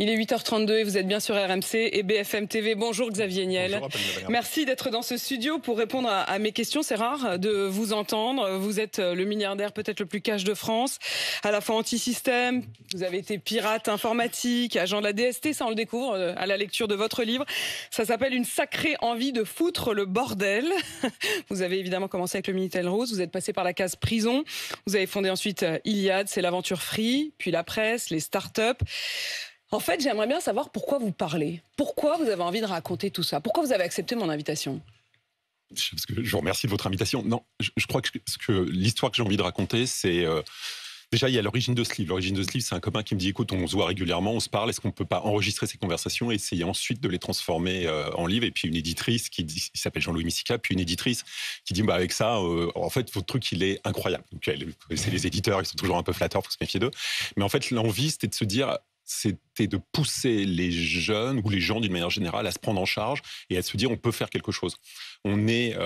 Il est 8h32 et vous êtes bien sur RMC et BFM TV. Bonjour Xavier Niel. Bonjour, merci d'être dans ce studio pour répondre à mes questions. C'est rare de vous entendre. Vous êtes le milliardaire peut-être le plus cash de France, à la fois anti-système. Vous avez été pirate informatique, agent de la DST, ça on le découvre à la lecture de votre livre. Ça s'appelle Une sacrée envie de foutre le bordel. Vous avez évidemment commencé avec le Minitel Rose, vous êtes passé par la case prison. Vous avez fondé ensuite Iliad, c'est l'aventure free, puis la presse, les startups. En fait, j'aimerais bien savoir pourquoi vous parlez. Pourquoi vous avez envie de raconter tout ça? Pourquoi vous avez accepté mon invitation? Parce que je vous remercie de votre invitation. Non, je crois que l'histoire que j'ai envie de raconter, c'est... Déjà, il y a l'origine de ce livre. L'origine de ce livre, c'est un copain qui me dit, écoute, on se voit régulièrement, on se parle, est-ce qu'on ne peut pas enregistrer ces conversations et essayer ensuite de les transformer en livre? Et puis une éditrice qui s'appelle Jean-Louis Missica, puis une éditrice qui dit, avec ça, en fait, votre truc, il est incroyable. Donc, c'est les éditeurs, ils sont toujours un peu flatteurs, il faut se méfier d'eux. Mais en fait, l'envie, c'était de se dire... c'était de pousser les jeunes ou les gens d'une manière générale à se prendre en charge et à se dire on peut faire quelque chose. On est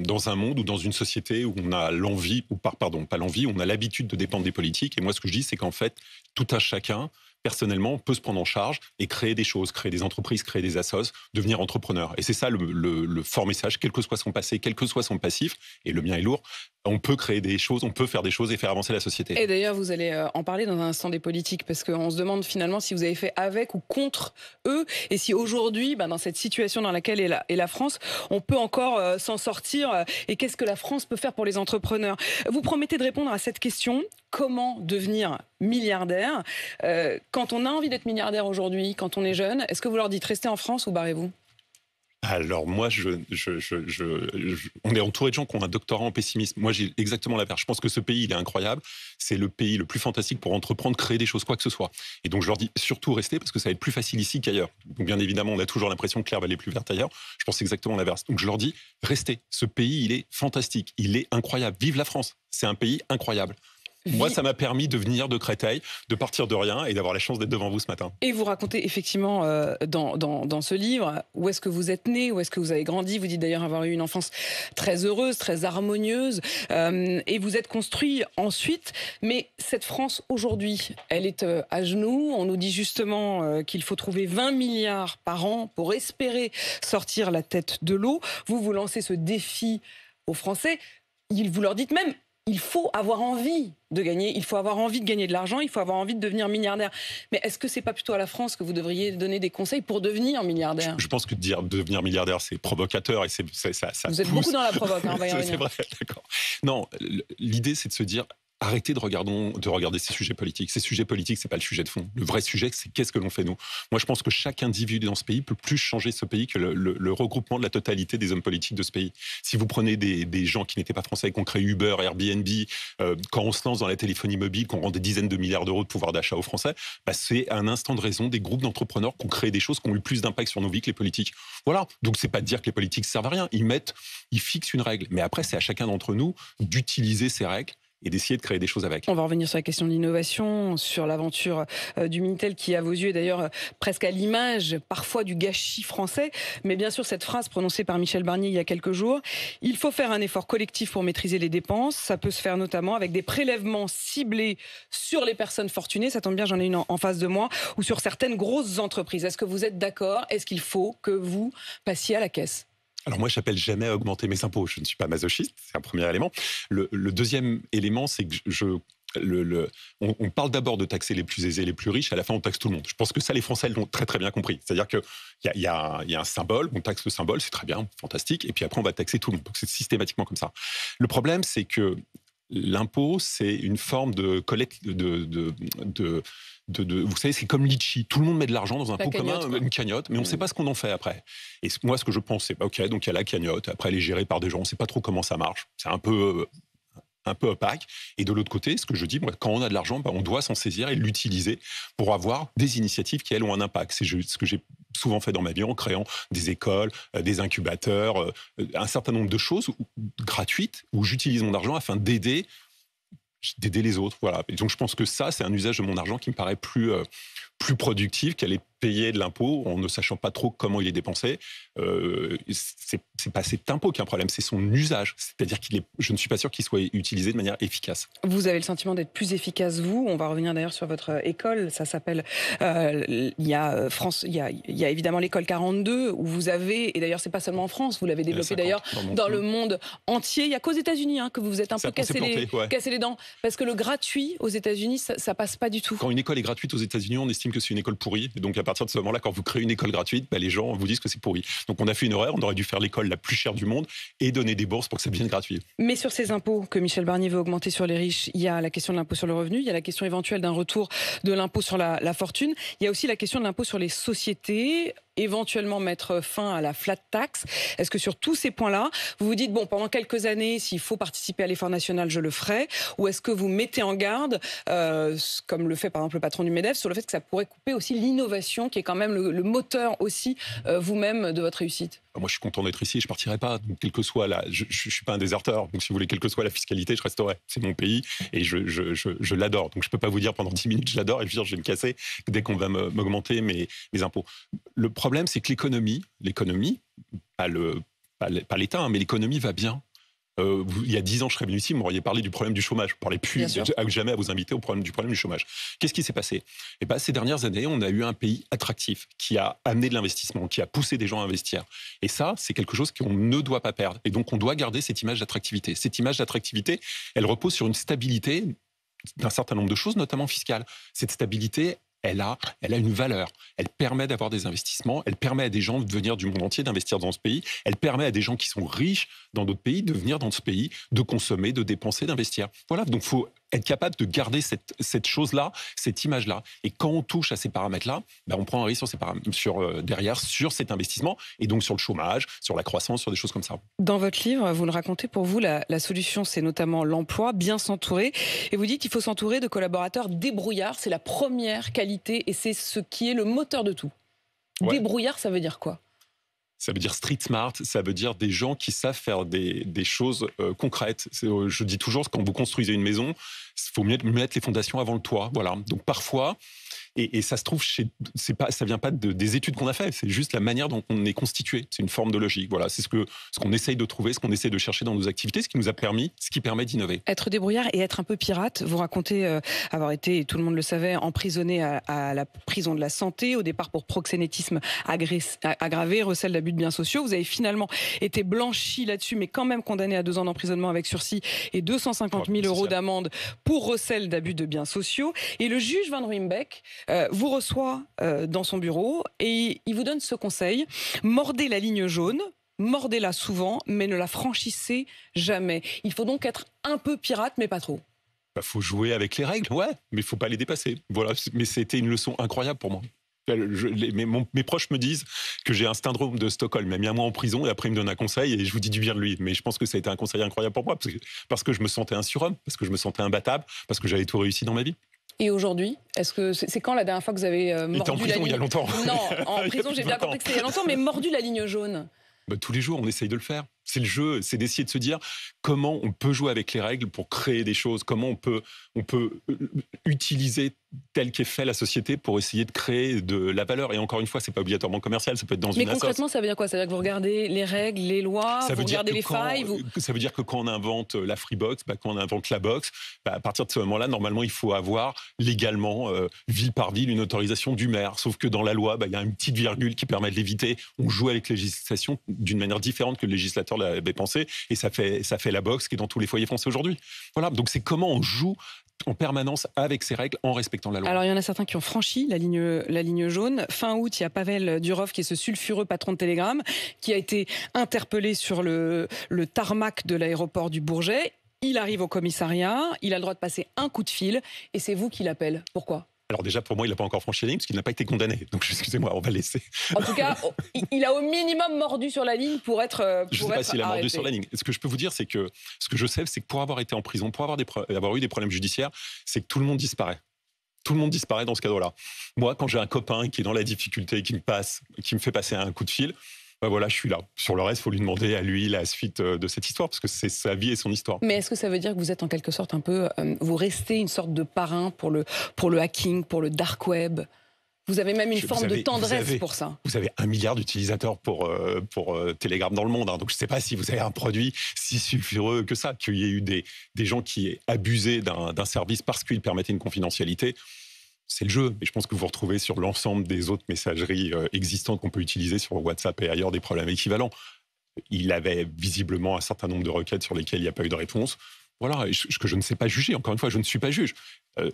dans un monde ou dans une société où on a l'envie, pas l'envie, on a l'habitude de dépendre des politiques. Et moi, ce que je dis, c'est qu'en fait, tout un chacun, personnellement, peut se prendre en charge et créer des choses, créer des entreprises, créer des assos, devenir entrepreneur. Et c'est ça le fort message, quel que soit son passé, quel que soit son passif, et le mien est lourd, on peut créer des choses, on peut faire des choses et faire avancer la société. Et d'ailleurs, vous allez en parler dans un instant des politiques, parce qu'on se demande finalement si vous avez fait avec ou contre eux, et si aujourd'hui, dans cette situation dans laquelle est la France, on peut encore s'en sortir, et qu'est-ce que la France peut faire pour les entrepreneurs? Vous promettez de répondre à cette question, comment devenir milliardaire? Quand on a envie d'être milliardaire aujourd'hui, quand on est jeune, est-ce que vous leur dites restez en France ou barrez-vous? Alors moi, on est entouré de gens qui ont un doctorat en pessimisme. Moi, j'ai exactement l'inverse. Je pense que ce pays, il est incroyable. C'est le pays le plus fantastique pour entreprendre, créer des choses, quoi que ce soit. Et donc, je leur dis surtout restez parce que ça va être plus facile ici qu'ailleurs. Donc, bien évidemment, on a toujours l'impression que l'herbe elle est plus verte ailleurs. Je pense exactement l'inverse. Donc, je leur dis restez. Ce pays, il est fantastique. Il est incroyable. Vive la France. C'est un pays incroyable. Moi, ça m'a permis de venir de Créteil, de partir de rien et d'avoir la chance d'être devant vous ce matin. Et vous racontez effectivement dans ce livre où est-ce que vous êtes né, où est-ce que vous avez grandi. Vous dites d'ailleurs avoir eu une enfance très heureuse, très harmonieuse. Et vous êtes construit ensuite. Mais cette France aujourd'hui, elle est à genoux. On nous dit justement qu'il faut trouver 20 milliards par an pour espérer sortir la tête de l'eau. Vous lancez ce défi aux Français. Vous leur dites même... il faut avoir envie de gagner, il faut avoir envie de gagner de l'argent, il faut avoir envie de devenir milliardaire. Mais est-ce que c'est pas plutôt à la France que vous devriez donner des conseils pour devenir milliardaire? Je pense que dire devenir milliardaire, c'est provocateur et ça vous êtes beaucoup dans la provoque, on va y revenir. C'est vrai, d'accord. Non, l'idée, c'est de se dire... arrêtez de regarder ces sujets politiques. Ces sujets politiques, c'est pas le sujet de fond. Le vrai sujet, c'est qu'est-ce que l'on fait nous. Moi, je pense que chaque individu dans ce pays peut plus changer ce pays que le regroupement de la totalité des hommes politiques de ce pays. Si vous prenez des gens qui n'étaient pas français, qu'on crée Uber, Airbnb, quand on se lance dans la téléphonie mobile, qu'on rend des dizaines de milliards d'euros de pouvoir d'achat aux Français, c'est un instant de raison des groupes d'entrepreneurs qui ont créé des choses qui ont eu plus d'impact sur nos vies que les politiques. Voilà. Donc, c'est pas de dire que les politiques servent à rien. Ils fixent une règle. Mais après, c'est à chacun d'entre nous d'utiliser ces règles et d'essayer de créer des choses avec. On va revenir sur la question de l'innovation, sur l'aventure du Minitel qui, à vos yeux, est d'ailleurs presque à l'image, parfois, du gâchis français. Mais bien sûr, cette phrase prononcée par Michel Barnier il y a quelques jours, il faut faire un effort collectif pour maîtriser les dépenses. Ça peut se faire notamment avec des prélèvements ciblés sur les personnes fortunées. Ça tombe bien, j'en ai une en face de moi. Ou sur certaines grosses entreprises. Est-ce que vous êtes d'accord? Est-ce qu'il faut que vous passiez à la caisse? Alors moi, je n'appelle jamais à augmenter mes impôts. Je ne suis pas masochiste, c'est un premier élément. Le deuxième élément, c'est que on parle d'abord de taxer les plus aisés, les plus riches, à la fin, on taxe tout le monde. Je pense que ça, les Français l'ont très très bien compris. C'est-à-dire qu'il y a un symbole, on taxe le symbole, c'est très bien, fantastique, et puis après, on va taxer tout le monde. Donc c'est systématiquement comme ça. Le problème, c'est que l'impôt, c'est une forme de collecte vous savez, c'est comme litchi. Tout le monde met de l'argent dans un pot commun, une cagnotte, mais on ne sait pas ce qu'on en fait après. Et moi, ce que je pense, c'est, OK, donc il y a la cagnotte, après elle est gérée par des gens, on ne sait pas trop comment ça marche. C'est un peu opaque. Et de l'autre côté, ce que je dis, moi, quand on a de l'argent, on doit s'en saisir et l'utiliser pour avoir des initiatives qui, elles, ont un impact. C'est ce que j'ai souvent fait dans ma vie en créant des écoles, des incubateurs, un certain nombre de choses gratuites où j'utilise mon argent afin d'aider les autres. Voilà. Et donc, je pense que ça, c'est un usage de mon argent qui me paraît plus plus productive, qu'elle ait payé de l'impôt en ne sachant pas trop comment il est dépensé. C'est pas cet impôt qui est un problème, c'est son usage. C'est-à-dire je ne suis pas sûr qu'il soit utilisé de manière efficace. Vous avez le sentiment d'être plus efficace, vous. On va revenir d'ailleurs sur votre école. Ça s'appelle... il y a évidemment l'école 42, où vous avez... Et d'ailleurs, c'est pas seulement en France, vous l'avez développé d'ailleurs dans le monde entier. Il n'y a qu'aux États-Unis que vous vous êtes un peu cassé les dents. Parce que le gratuit aux États-Unis, ça passe pas du tout. Quand une école est gratuite aux États-Unis, on estime que c'est une école pourrie. Et donc, à partir de ce moment-là, quand vous créez une école gratuite, les gens vous disent que c'est pourri. Donc, on a fait une erreur. On aurait dû faire l'école la plus chère du monde et donner des bourses pour que ça devienne gratuit. Mais sur ces impôts que Michel Barnier veut augmenter sur les riches, il y a la question de l'impôt sur le revenu, il y a la question éventuelle d'un retour de l'impôt sur la fortune, il y a aussi la question de l'impôt sur les sociétés, éventuellement mettre fin à la flat tax. Est-ce que sur tous ces points-là, vous vous dites, bon, pendant quelques années, s'il faut participer à l'effort national, je le ferai, ou est-ce que vous mettez en garde, comme le fait par exemple le patron du MEDEF, sur le fait que ça pourrait couper aussi l'innovation, qui est quand même le moteur aussi vous-même de votre réussite? Moi, je suis content d'être ici, je partirai pas. Donc, quelle que soit je suis pas un déserteur. Donc, si vous voulez, quelle que soit la fiscalité, je resterai. C'est mon pays et je l'adore. Donc, je peux pas vous dire pendant 10 minutes, je l'adore et puis je vais me casser dès qu'on va m'augmenter mes impôts. Le problème, c'est que l'économie, pas l'État, mais l'économie va bien. Il y a 10 ans, je serais venu ici, vous m'auriez parlé du problème du chômage. Je ne parlais plus jamais à vous inviter du problème du chômage. Qu'est-ce qui s'est passé? Ces dernières années, on a eu un pays attractif qui a amené de l'investissement, qui a poussé des gens à investir. Et ça, c'est quelque chose qu'on ne doit pas perdre. Et donc, on doit garder cette image d'attractivité. Cette image d'attractivité, elle repose sur une stabilité d'un certain nombre de choses, notamment fiscales. Cette stabilité, elle a une valeur. Elle permet d'avoir des investissements. Elle permet à des gens de venir du monde entier, d'investir dans ce pays. Elle permet à des gens qui sont riches dans d'autres pays de venir dans ce pays, de consommer, de dépenser, d'investir. Voilà, donc il faut être capable de garder cette chose-là, cette image-là. Et quand on touche à ces paramètres-là, on prend un risque derrière sur cet investissement et donc sur le chômage, sur la croissance, sur des choses comme ça. Dans votre livre, vous le racontez, pour vous, la solution, c'est notamment l'emploi, bien s'entourer. Et vous dites qu'il faut s'entourer de collaborateurs débrouillards. C'est la première qualité et c'est ce qui est le moteur de tout. Ouais. Débrouillard, ça veut dire quoi? Ça veut dire street smart, ça veut dire des gens qui savent faire des choses concrètes. Je dis toujours, quand vous construisez une maison, il faut mettre les fondations avant le toit. Voilà. Donc parfois, et ça se trouve, ça vient pas des études qu'on a fait, c'est juste la manière dont on est constitué. C'est une forme de logique. Voilà, c'est ce qu'on essaye de trouver, ce qu'on essaye de chercher dans nos activités, ce qui permet d'innover. Être débrouillard et être un peu pirate. Vous racontez avoir été, et tout le monde le savait, emprisonné à la prison de la Santé, au départ pour proxénétisme aggravé, recel d'abus de biens sociaux. Vous avez finalement été blanchi là-dessus, mais quand même condamné à 2 ans d'emprisonnement avec sursis et 250 000 € d'amende pour recel d'abus de biens sociaux. Et le juge Van Ruymbeck vous reçoit dans son bureau et il vous donne ce conseil: mordez la ligne jaune, mordez-la souvent, mais ne la franchissez jamais. Il faut donc être un peu pirate, mais pas trop. Faut jouer avec les règles, ouais, mais il faut pas les dépasser. Voilà, mais c'était une leçon incroyable pour moi. Mes proches me disent que j'ai un syndrome de Stockholm. Il m'a mis un mois en prison et après il me donne un conseil et je vous dis du bien de lui. Mais je pense que ça a été un conseil incroyable pour moi parce que je me sentais un surhomme, parce que je me sentais imbattable, parce que j'avais tout réussi dans ma vie. Et aujourd'hui, est-ce que c'est quand la dernière fois que vous avez mordu en prison, la ligne... il y a longtemps. Non, en prison, j'ai bien compris que c'était il y a longtemps, mais mordu la ligne jaune. Tous les jours, on essaye de le faire. C'est le jeu, c'est d'essayer de se dire comment on peut jouer avec les règles pour créer des choses, comment on peut utiliser tel qu'est fait la société pour essayer de créer de la valeur. Et encore une fois, c'est pas obligatoirement commercial, ça peut être dans une assoce. Mais concrètement, ça veut dire quoi? Ça veut dire que vous regardez les règles, les lois, vous regardez les failles Ça veut dire que quand on invente la Freebox, quand on invente la box, à partir de ce moment-là, normalement, il faut avoir légalement, ville par ville, une autorisation du maire. Sauf que dans la loi, il y a une petite virgule qui permet de l'éviter. On joue avec la législation d'une manière différente que le législateur l'avait pensé. Et ça fait la box qui est dans tous les foyers français aujourd'hui. Voilà, donc c'est comment on joue en permanence avec ces règles en respectant la loi. Alors il y en a certains qui ont franchi la ligne jaune. Fin août, il y a Pavel Durov, qui est ce sulfureux patron de Telegram, qui a été interpellé sur le tarmac de l'aéroport du Bourget. Il arrive au commissariat, il a le droit de passer un coup de fil et c'est vous qui l'appelle. Pourquoi ? Alors déjà, pour moi, il n'a pas encore franchi la ligne parce qu'il n'a pas été condamné. Donc, excusez-moi, on va le laisser. En tout cas, il a au minimum mordu sur la ligne pour être Je ne sais pas s'il a mordu sur la ligne. Ce que je peux vous dire, c'est que ce que je sais, c'est que pour avoir été en prison, pour avoir eu des problèmes judiciaires, c'est que tout le monde disparaît. Tout le monde disparaît dans ce cadre-là. Moi, quand j'ai un copain qui est dans la difficulté, qui me fait passer un coup de fil, voilà, je suis là. Sur le reste, il faut lui demander à lui la suite de cette histoire, parce que c'est sa vie et son histoire. Mais est-ce que ça veut dire que vous êtes en quelque sorte un peu... vous restez une sorte de parrain pour le hacking, pour le dark web ? Vous avez même une forme de tendresse pour ça. Vous avez 1 milliard d'utilisateurs pour Telegram dans le monde. Donc, je ne sais pas si vous avez un produit si sulfureux que ça, qu'il y ait eu des gens qui aient abusé d'un service parce qu'il permettait une confidentialité. C'est le jeu. Mais je pense que vous retrouvez sur l'ensemble des autres messageries existantes qu'on peut utiliser sur WhatsApp et ailleurs des problèmes équivalents. Il avait visiblement un certain nombre de requêtes sur lesquelles il n'y a pas eu de réponse. Voilà, que je ne sais pas juger. Encore une fois, je ne suis pas juge.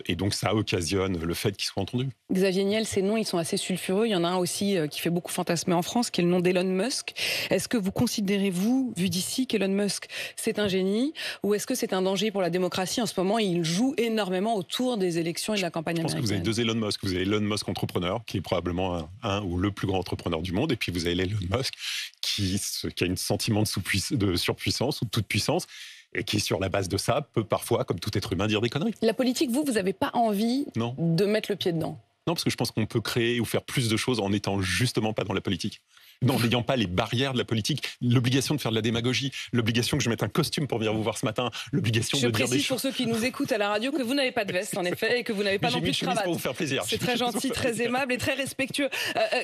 Et donc, ça occasionne le fait qu'il soit entendu. Xavier Niel, ces noms, ils sont assez sulfureux. Il y en a un aussi qui fait beaucoup fantasmer en France, qui est le nom d'Elon Musk. Est-ce que vous considérez, vous, vu d'ici, qu'Elon Musk, c'est un génie? Ou est-ce que c'est un danger pour la démocratie? En ce moment, il joue énormément autour des élections et de la campagne américaine. Je pense que vous avez 2 Elon Musk. Vous avez Elon Musk entrepreneur, qui est probablement un ou le plus grand entrepreneur du monde. Et puis, vous avez Elon Musk, qui a un sentiment de surpuissance ou de toute puissance, et qui, sur la base de ça, peut parfois, comme tout être humain, dire des conneries. La politique, vous n'avez pas envie de mettre le pied dedans? Non, parce que je pense qu'on peut créer ou faire plus de choses en n'étant justement pas dans la politique. En n'ayant pas les barrières de la politique, l'obligation de faire de la démagogie, l'obligation que je mette un costume pour venir vous voir ce matin, l'obligation de dire des choses. Je précise pour ceux qui nous écoutent à la radio que vous n'avez pas de veste, en effet, et que vous n'avez pas non plus de cravate. Pour vous faire plaisir. C'est très gentil, très aimable et très respectueux.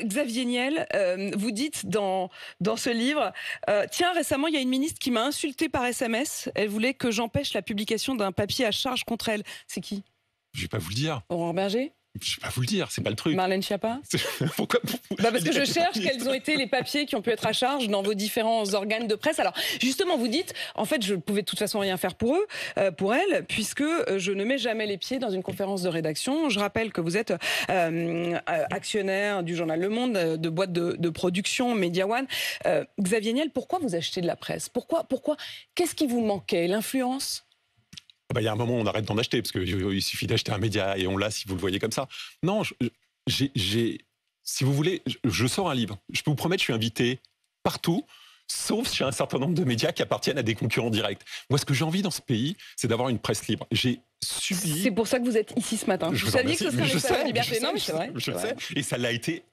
Xavier Niel, vous dites dans ce livre, tiens, récemment, il y a une ministre qui m'a insulté par SMS. Elle voulait que j'empêche la publication d'un papier à charge contre elle. C'est qui? Je ne vais pas vous le dire. Aurore Berger? Je ne vais pas vous le dire, c'est pas le truc. Marlène Schiappa? Pourquoi? Parce que je cherche quels ont été les papiers qui ont pu être à charge dans vos différents organes de presse. Alors, justement, vous dites, en fait, je ne pouvais de toute façon rien faire pour elle, puisque je ne mets jamais les pieds dans une conférence de rédaction. Je rappelle que vous êtes actionnaire du journal Le Monde, de boîte de production, Media One. Xavier Niel, pourquoi vous achetez de la presse? Pourquoi? Qu'est-ce qui vous manquait? L'influence? Il y a un moment où on arrête d'en acheter, parce qu'il suffit d'acheter un média et on l'a si vous le voyez comme ça. Non, si vous voulez, je sors un livre. Je peux vous promettre, je suis invité partout, sauf chez un certain nombre de médias qui appartiennent à des concurrents directs. Moi, ce que j'ai envie dans ce pays, c'est d'avoir une presse libre. J'ai subi... C'est pour ça que vous êtes ici ce matin. Vous saviez que ce serait un espace de liberté. Non, mais c'est vrai. Je sais. Et ça l'a été,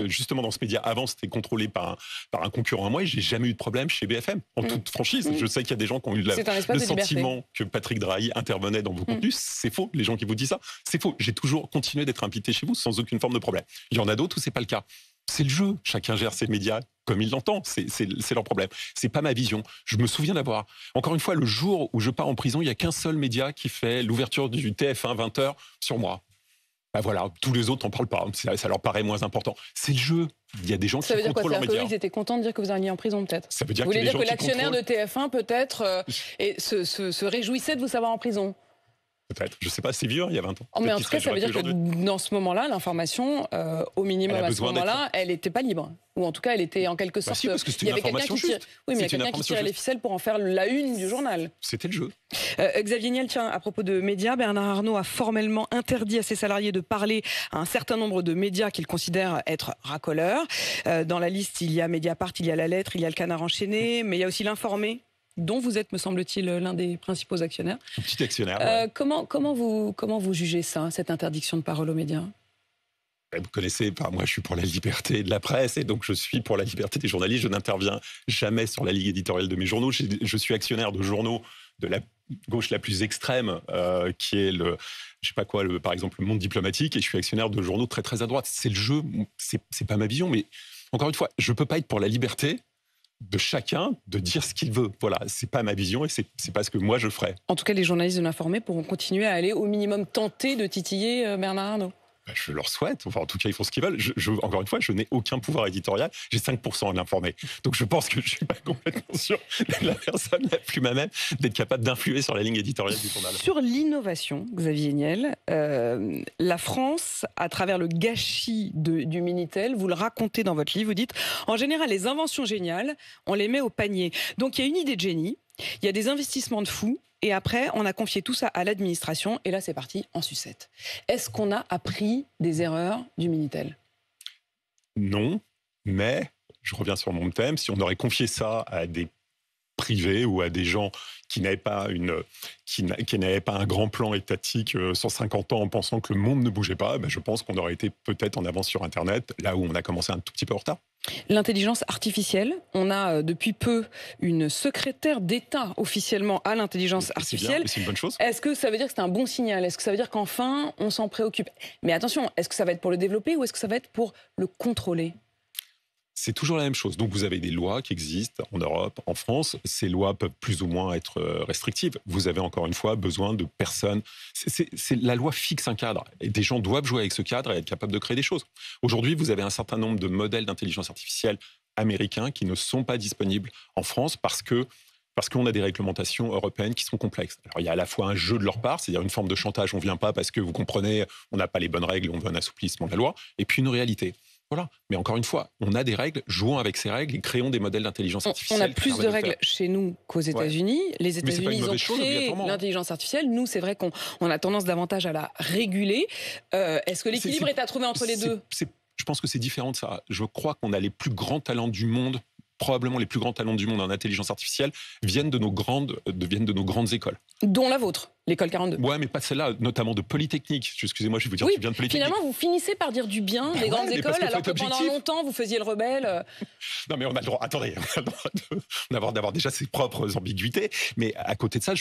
justement, dans ce média. Avant, c'était contrôlé par un concurrent à moi et j'ai jamais eu de problème chez BFM. En toute franchise, je sais qu'il y a des gens qui ont eu le sentiment que Patrick Drahi intervenait dans vos contenus. C'est faux. Les gens qui vous disent ça, c'est faux. J'ai toujours continué d'être invité chez vous sans aucune forme de problème. Il y en a d'autres où c'est pas le cas. C'est le jeu. Chacun gère ses médias comme il l'entend. C'est leur problème. C'est pas ma vision. Je me souviens d'avoir, encore une fois, le jour où je pars en prison, il y a qu'un seul média qui fait l'ouverture du TF1 20h sur moi. Voilà, tous les autres n'en parlent pas. Ça leur paraît moins important. C'est le jeu. Il y a des gens qui contrôlent leurs médias. Ils étaient contents de dire que vous alliez en prison, peut-être. Ça veut dire vous voulez dire que l'actionnaire de TF1, peut-être, se réjouissait de vous savoir en prison? Peut-être. Je ne sais pas, c'est vieux, il y a 20 ans. Mais en tout cas, ça veut dire que dans ce moment-là, l'information, au minimum à ce moment-là, elle n'était pas libre. Ou en tout cas, elle était en quelque sorte... parce que c'était une information juste. Oui, mais il y a quelqu'un qui tirait les ficelles pour en faire la une du journal. C'était le jeu. Xavier Niel, tiens, à propos de médias, Bernard Arnault a formellement interdit à ses salariés de parler à un certain nombre de médias qu'il considère être racoleurs. Dans la liste, il y a Mediapart, il y a La Lettre, il y a Le Canard enchaîné, mais il y a aussi L'Informé, dont vous êtes, me semble-t-il, l'un des principaux actionnaires. Un petit actionnaire. Ouais. Comment vous jugez ça, cette interdiction de parole aux médias? Vous connaissez, moi je suis pour la liberté de la presse et donc je suis pour la liberté des journalistes. Je n'interviens jamais sur la ligne éditoriale de mes journaux. Je suis actionnaire de journaux de la gauche la plus extrême, qui est par exemple le Monde diplomatique, et je suis actionnaire de journaux très très à droite. C'est le jeu, c'est pas ma vision, mais encore une fois, je peux pas être pour la liberté de chacun de dire ce qu'il veut. Voilà, c'est pas ma vision et c'est pas ce que moi je ferais. En tout cas, les journalistes de l'Informé pourront continuer à aller au minimum tenter de titiller Bernard Arnault. Je leur souhaite. Enfin, en tout cas, ils font ce qu'ils veulent. Encore une fois, je n'ai aucun pouvoir éditorial. J'ai 5% à l'Informé. Donc, je pense que je suis pas complètement sûr de la personne la plus moi-même d'être capable d'influer sur la ligne éditoriale du journal. Sur l'innovation, Xavier Niel, la France, à travers le gâchis du Minitel, vous le racontez dans votre livre, vous dites, en général, les inventions géniales, on les met au panier. Donc, il y a une idée de génie, il y a des investissements de fous, et après, on a confié tout ça à l'administration, et là, c'est parti en sucette. Est-ce qu'on a appris des erreurs du Minitel? Non, mais je reviens sur mon thème. Si on aurait confié ça à des privés ou à des gens qui n'avaient pas, qui n'avaient pas un grand plan étatique sur 50 ans en pensant que le monde ne bougeait pas, je pense qu'on aurait été peut-être en avance sur Internet, là où on a commencé un tout petit peu en retard. L'intelligence artificielle, on a depuis peu une secrétaire d'État officiellement à l'intelligence artificielle. C'est une bonne chose. Est-ce que ça veut dire que c'est un bon signal? Est-ce que ça veut dire qu'enfin on s'en préoccupe? Mais attention, est-ce que ça va être pour le développer ou est-ce que ça va être pour le contrôler? C'est toujours la même chose. Donc, vous avez des lois qui existent en Europe, en France. Ces lois peuvent plus ou moins être restrictives. Vous avez encore une fois besoin de personnes. La loi fixe un cadre. Et des gens doivent jouer avec ce cadre et être capables de créer des choses. Aujourd'hui, vous avez un certain nombre de modèles d'intelligence artificielle américains qui ne sont pas disponibles en France parce qu'on a des réglementations européennes qui sont complexes. Alors, il y a à la fois un jeu de leur part, c'est-à-dire une forme de chantage, on ne vient pas parce que vous comprenez, on n'a pas les bonnes règles, on veut un assouplissement de la loi, et puis une réalité. Voilà. Mais encore une fois, on a des règles, jouons avec ces règles et créons des modèles d'intelligence artificielle. On a plus de règles chez nous qu'aux États-Unis. Ouais. Les États-Unis, ils ont créé l'intelligence artificielle. Nous, c'est vrai qu'on a tendance davantage à la réguler. Est-ce que l'équilibre est à trouver entre les deux? Je pense que c'est différent de ça. Je crois qu'on a les plus grands talents du monde. Probablement les plus grands talents du monde en intelligence artificielle viennent de nos grandes écoles. Dont la vôtre, l'école 42. Ouais, mais pas celle-là, notamment de Polytechnique. Excusez-moi, je vais vous dire, tu viens de Polytechnique. Finalement, vous finissez par dire du bien des grandes écoles, alors que pendant longtemps, vous faisiez le rebelle. Non, mais on a le droit, attendez, on a le droit d'avoir déjà ses propres ambiguïtés. Mais à côté de ça,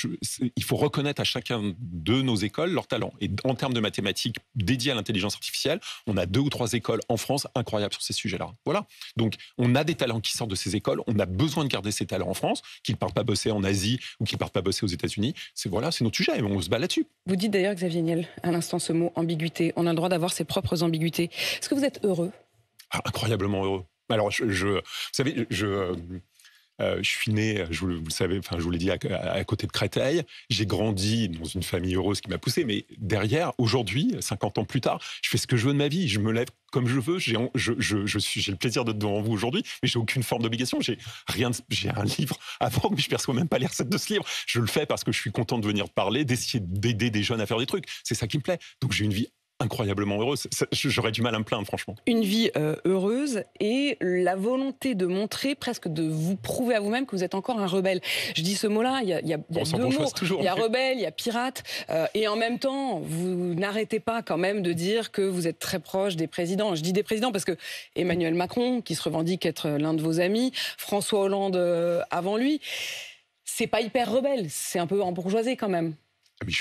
il faut reconnaître à chacun de nos écoles leurs talents. Et en termes de mathématiques dédiées à l'intelligence artificielle, on a 2 ou 3 écoles en France incroyables sur ces sujets-là. Voilà. Donc, on a des talents qui sortent de ces écoles. On a besoin de garder ces talents en France, qu'ils ne partent pas bosser en Asie ou qu'ils ne partent pas bosser aux États-Unis. C'est notre sujet, on se bat là-dessus. Vous dites d'ailleurs, Xavier Niel, à l'instant ce mot ambiguïté. On a le droit d'avoir ses propres ambiguïtés. Est-ce que vous êtes heureux? Incroyablement heureux. Alors, vous savez, je suis né, vous le savez, je vous l'ai dit, à côté de Créteil. J'ai grandi dans une famille heureuse qui m'a poussé. Mais derrière, aujourd'hui, 50 ans plus tard, je fais ce que je veux de ma vie. Je me lève comme je veux. J'ai le plaisir d'être devant vous aujourd'hui, mais j'ai aucune forme d'obligation. J'ai un livre à vendre, mais je ne perçois même pas les recettes de ce livre. Je le fais parce que je suis content de venir parler, d'essayer d'aider des jeunes à faire des trucs. C'est ça qui me plaît. Donc j'ai une vie incroyablement heureuse. J'aurais du mal à me plaindre, franchement. Une vie heureuse et la volonté de montrer, presque de vous prouver à vous-même que vous êtes encore un rebelle. Je dis ce mot-là, il y a 2 mots. Il y a rebelle, il y a pirate. Et en même temps, vous n'arrêtez pas quand même de dire que vous êtes très proche des présidents. Je dis des présidents parce que Emmanuel Macron, qui se revendique être l'un de vos amis, François Hollande avant lui, c'est pas hyper rebelle. C'est un peu embourgeoisé quand même. Mais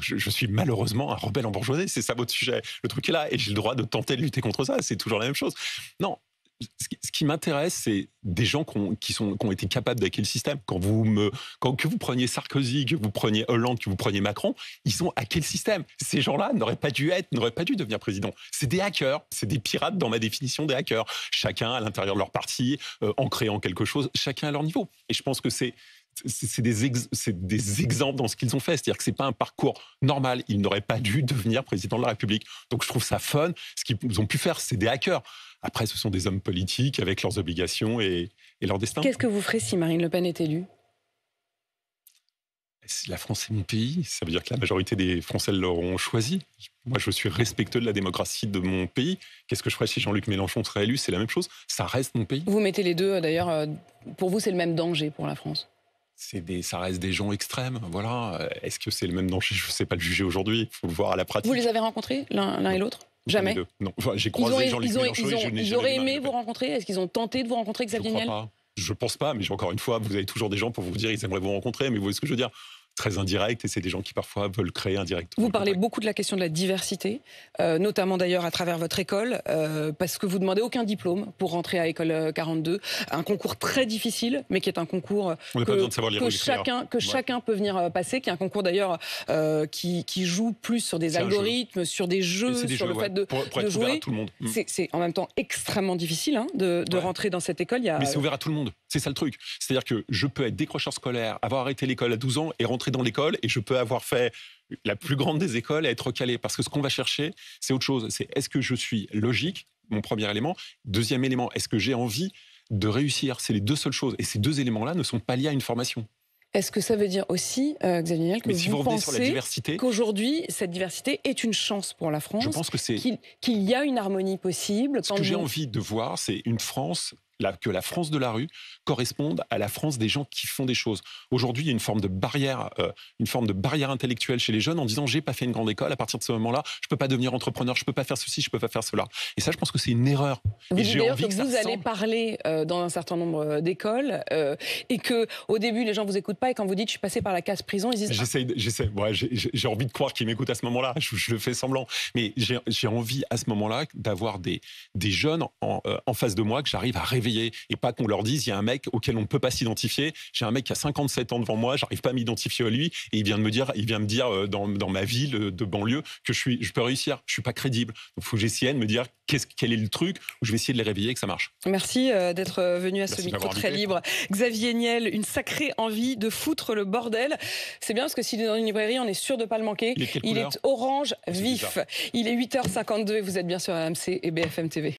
je suis malheureusement un rebelle embourgeoisé, c'est ça votre sujet. Le truc est là et j'ai le droit de tenter de lutter contre ça, c'est toujours la même chose. Non, ce qui m'intéresse, c'est des gens qui ont été capables d'hacker le système. Que vous preniez Sarkozy, que vous preniez Hollande, que vous preniez Macron, ils ont hacké le système. Ces gens-là n'auraient pas dû devenir président. C'est des hackers, c'est des pirates dans ma définition des hackers. Chacun à l'intérieur de leur parti, en créant quelque chose, chacun à leur niveau. Et je pense que c'est des exemples dans ce qu'ils ont fait. C'est-à-dire que ce n'est pas un parcours normal. Ils n'auraient pas dû devenir président de la République. Donc je trouve ça fun. Ce qu'ils ont pu faire, c'est des hackers. Après, ce sont des hommes politiques avec leurs obligations et leur destin. Qu'est-ce que vous ferez si Marine Le Pen est élue? Si la France est mon pays, ça veut dire que la majorité des Français l'auront choisi. Moi, je suis respectueux de la démocratie de mon pays. Qu'est-ce que je ferais si Jean-Luc Mélenchon serait élu? C'est la même chose. Ça reste mon pays. Vous mettez les deux, d'ailleurs. Pour vous, c'est le même danger pour la France? Ça reste des gens extrêmes, voilà. Est-ce que c'est le même danger? Je ne sais pas le juger aujourd'hui, il faut le voir à la pratique. Vous les avez rencontrés, l'un et l'autre? Jamais? Non, enfin, j'ai croisé Jean-Luc Mélenchon et je n'ai jamais Ils auraient aimé vous rencontrer? Est-ce qu'ils ont tenté de vous rencontrer, Xavier Niel? Je pense pas, mais encore une fois, vous avez toujours des gens pour vous dire ils aimeraient vous rencontrer, mais vous voyez ce que je veux dire? Très indirect, et c'est des gens qui parfois veulent créer indirectement. Vous parlez beaucoup de la question de la diversité, notamment d'ailleurs à travers votre école, parce que vous demandez aucun diplôme pour rentrer à École 42, un concours très difficile, mais qui est un concours que chacun peut venir passer, qui est un concours d'ailleurs qui joue plus sur des algorithmes, sur des jeux, sur le fait de jouer. Tout le monde. C'est en même temps extrêmement difficile de rentrer dans cette école. Mais c'est ouvert à tout le monde, c'est ça le truc. C'est-à-dire que je peux être décrocheur scolaire, avoir arrêté l'école à 12 ans et rentrer dans l'école, et je peux avoir fait la plus grande des écoles et être calé. Parce que ce qu'on va chercher, c'est autre chose. C'est est-ce que je suis logique, mon premier élément. Deuxième élément, est-ce que j'ai envie de réussir? C'est les 2 seules choses. Et ces 2 éléments-là ne sont pas liés à une formation. Est-ce que ça veut dire aussi, Xavier Niel, que vous pensez qu'aujourd'hui, cette diversité est une chance pour la France? Je pense que c'est... Qu'il y a une harmonie possible. Ce que j'ai envie de voir, c'est une France que la France de la rue corresponde à la France des gens qui font des choses. Aujourd'hui, il y a une forme de barrière intellectuelle chez les jeunes en disant j'ai pas fait une grande école, à partir de ce moment-là, je peux pas devenir entrepreneur, je peux pas faire ceci, je peux pas faire cela. Et ça, je pense que c'est une erreur. Vous Et dites j'ai d'ailleurs envie que que ça vous allez ressemble. parler dans un certain nombre d'écoles et que au début les gens vous écoutent pas et quand vous dites je suis passé par la case prison, ils disent J'ai envie de croire qu'ils m'écoutent à ce moment-là. Je le fais semblant, mais j'ai envie à ce moment-là d'avoir des jeunes en face de moi que j'arrive à réveiller et pas qu'on leur dise il y a un mec auquel on ne peut pas s'identifier. J'ai un mec qui a 57 ans devant moi, j'arrive pas à m'identifier à lui et il vient me dire dans ma ville de banlieue que je peux réussir. Je suis pas crédible. Donc faut que j'essaie de me dire quel est le truc où je vais essayer de les réveiller et que ça marche. Merci d'être venu à ce micro très libre. Xavier Niel, une sacrée envie de foutre le bordel. C'est bien parce que s'il est dans une librairie, on est sûr de ne pas le manquer. Il est orange vif. Il est 8h52 et vous êtes bien sur RMC et BFM TV.